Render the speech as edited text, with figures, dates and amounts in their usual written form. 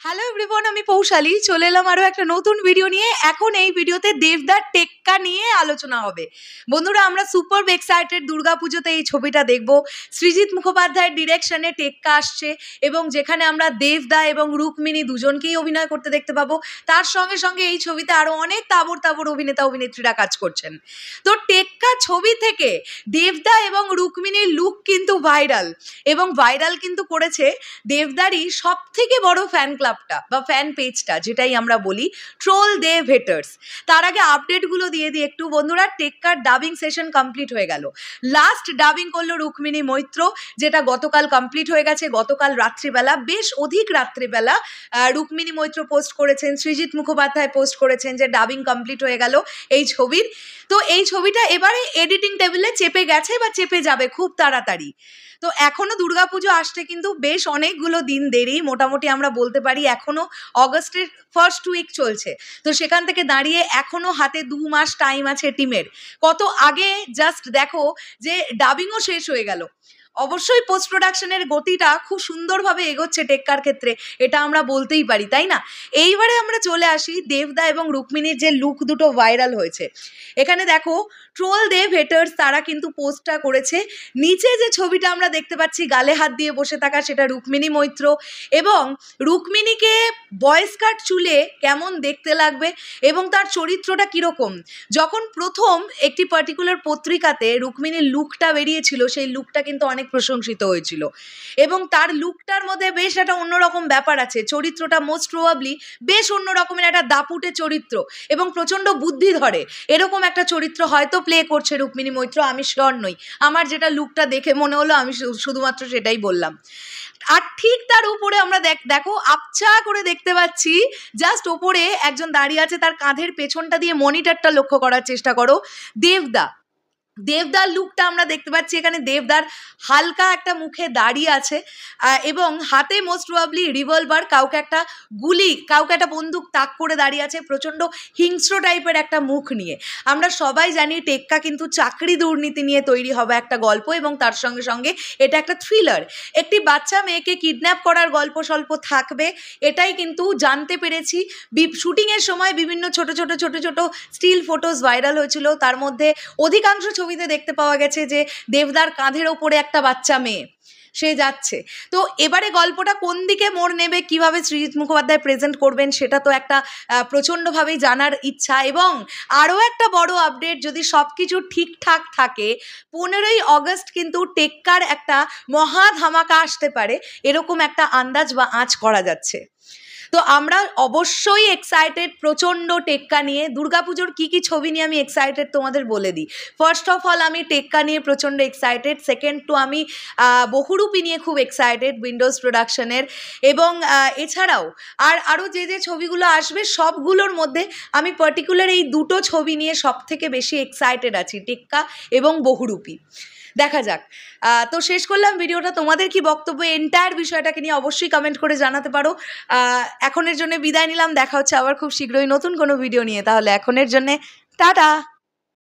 Hello everyone, আমি পৌশালী চলে এলাম আরও একটা নতুন ভিডিও নিয়ে। এখন এই ভিডিওতে দেবদার টেক্কা নিয়ে আলোচনা হবে। বন্ধুরা, আমরা সুপার এক্সাইটেড দুর্গাপুজোতে এই ছবিটা দেখব। সৃজিত মুখোপাধ্যায়ের ডিরেকশনে টেক্কা আসছে এবং যেখানে আমরা দেবদা এবং রুক্মিণী দুজনকেই অভিনয় করতে দেখতে পাবো। তার সঙ্গে সঙ্গে এই ছবিতে আরও অনেক তাবড় তাবড় অভিনেতা অভিনেত্রীরা কাজ করছেন। তো টেক্কা ছবি থেকে দেবদা এবং রুক্মিণীর লুক কিন্তু ভাইরাল, এবং ভাইরাল কিন্তু করেছে দেবদারই সব থেকে বড় ফ্যান ক্লাবটা বা ফ্যান পেজটা, যেটাই আমরা বলি ট্রোল দেব হেটার্স। তার আগে আপডেটগুলো দিয়ে দিই একটু। বন্ধুরা, টেক্কার ডাবিং সেশন কমপ্লিট হয়ে গেল। লাস্ট ডাবিং করলো রুক্মিণী মৈত্র, যেটা গতকাল কমপ্লিট হয়ে গেছে। গতকাল রাত্রিবেলা, বেশ অধিক রাত্রিবেলা রুক্মিণী মৈত্র পোস্ট করেছেন, সৃজিত মুখোপাধ্যায় পোস্ট করেছেন যে ডাবিং কমপ্লিট হয়ে গেল এই ছবির। তো এই ছবিটা এবারে এডিটিং টেবিলে চেপে গেছে বা চেপে যাবে খুব তাড়াতাড়ি। তো এখনো দুর্গাপুজো আসতে কিন্তু বেশ অনেকগুলো দিন দেরি, মোটামুটি আমরা বলতে পারি এখনো অগস্টের ফার্স্ট উইক চলছে। তো সেখান থেকে দাঁড়িয়ে এখনো হাতে 2 মাস টাইম আছে টিমের। কত আগে জাস্ট দেখো যে ডাবিংও শেষ হয়ে গেল। অবশ্যই পোস্ট প্রোডাকশনের গতিটা খুব সুন্দরভাবে এগোচ্ছে টেক্কার ক্ষেত্রে, এটা আমরা বলতেই পারি, তাই না? এইবারে আমরা চলে আসি দেবদা এবং রুক্মিণীর যে লুক দুটো ভাইরাল হয়েছে। এখানে দেখো ট্রোল দেব হেটার্স তারা কিন্তু পোস্টটা করেছে। নিচে যে ছবিটা আমরা দেখতে পাচ্ছি গালে হাত দিয়ে বসে থাকা, সেটা রুক্মিণী মৈত্র। এবং রুক্মিণীকে বয়েস কাট চুলে কেমন দেখতে লাগবে এবং তার চরিত্রটা কীরকম, যখন প্রথম একটি পার্টিকুলার পত্রিকাতে রুক্মিণীর লুকটা বেরিয়েছিল, সেই লুকটা কিন্তু অনেক প্রশংসিত হয়েছিল। এবং তার লুকটার মধ্যে বেশ একটা অন্যরকম ব্যাপার আছে। চরিত্রটা মোস্ট প্রবাবলি বেশ অন্য রকমের একটা দাপুটে চরিত্র এবং প্রচণ্ড বুদ্ধি ধরে এরকম একটা চরিত্র হয়তো প্লে করছে রুক্মিণী মৈত্র, আমি শিওর নই। আমার যেটা লুকটা দেখে মনে হলো, আমি শুধুমাত্র সেটাই বললাম। আর ঠিক তার উপরে আমরা দেখো আবছা করে দেখতে পাচ্ছি, জাস্ট ওপরে একজন দাঁড়িয়ে আছে, তার কাঁধের পেছনটা দিয়ে মনিটরটা লক্ষ্য করার চেষ্টা করো। দেবদার লুকটা আমরা দেখতে পাচ্ছি। এখানে দেবদার হালকা একটা মুখে দাঁড়িয়ে আছে এবং হাতে মোস্ট প্রবাবলি রিভলভার, কাউকে একটা বন্দুক তাক করে দাঁড়িয়ে আছে, প্রচণ্ড হিংস্র টাইপের একটা মুখ নিয়ে। আমরা সবাই জানি টেক্কা কিন্তু চাকরি দুর্নীতি নিয়ে তৈরি হবে একটা গল্প, এবং তার সঙ্গে সঙ্গে এটা একটা থ্রিলার। একটি বাচ্চা মেয়েকে কিডন্যাপ করার গল্প স্বল্প থাকবে, এটাই কিন্তু জানতে পেরেছি। শুটিংয়ের সময় বিভিন্ন ছোট ছোট স্টিল ফটোস ভাইরাল হয়েছিল, তার মধ্যে অধিকাংশ ছবিতে দেখতে পাওয়া গেছে যে দেবদার কাঁধের ওপরে একটা বাচ্চা মেয়ে, সে যাচ্ছে। তো এবারে গল্পটা কোন দিকে মোড় নেবে, কিভাবে সৃজিত মুখোপাধ্যায় প্রেজেন্ট করবেন, সেটা তো একটা প্রচণ্ডভাবেই জানার ইচ্ছা। এবং আরও একটা বড় আপডেট, যদি সব কিছু ঠিকঠাক থাকে 15ই অগস্ট কিন্তু টেক্কার একটা মহা ধামাকা আসতে পারে, এরকম একটা আন্দাজ বা আঁচ করা যাচ্ছে। তো আমরা অবশ্যই এক্সাইটেড প্রচণ্ড টেক্কা নিয়ে। দুর্গাপুজোর কী ছবি নিয়ে আমি এক্সাইটেড তোমাদের বলে দিই। ফার্স্ট অফ অল আমি টেক্কা নিয়ে প্রচণ্ড এক্সাইটেড। সেকেন্ড টু আমি বহুরূপী নিয়ে খুব এক্সাইটেড, উইন্ডোজ প্রোডাকশনের। এবং এছাড়াও আরও যে ছবিগুলো আসবে সবগুলোর মধ্যে আমি পার্টিকুলার এই দুটো ছবি নিয়ে সব থেকে বেশি এক্সাইটেড আছি, টেক্কা এবং বহুরূপী। দেখা যাক। তো শেষ করলাম ভিডিওটা। তোমাদের কি বক্তব্য এন্টায়ার বিষয়টাকে নিয়ে অবশ্যই কমেন্ট করে জানাতে পারো। এখনের জন্য বিদায় নিলাম, দেখা হচ্ছে আবার খুব শীঘ্রই নতুন কোনো ভিডিও নিয়ে। তাহলে এখনের জন্যে টাটা।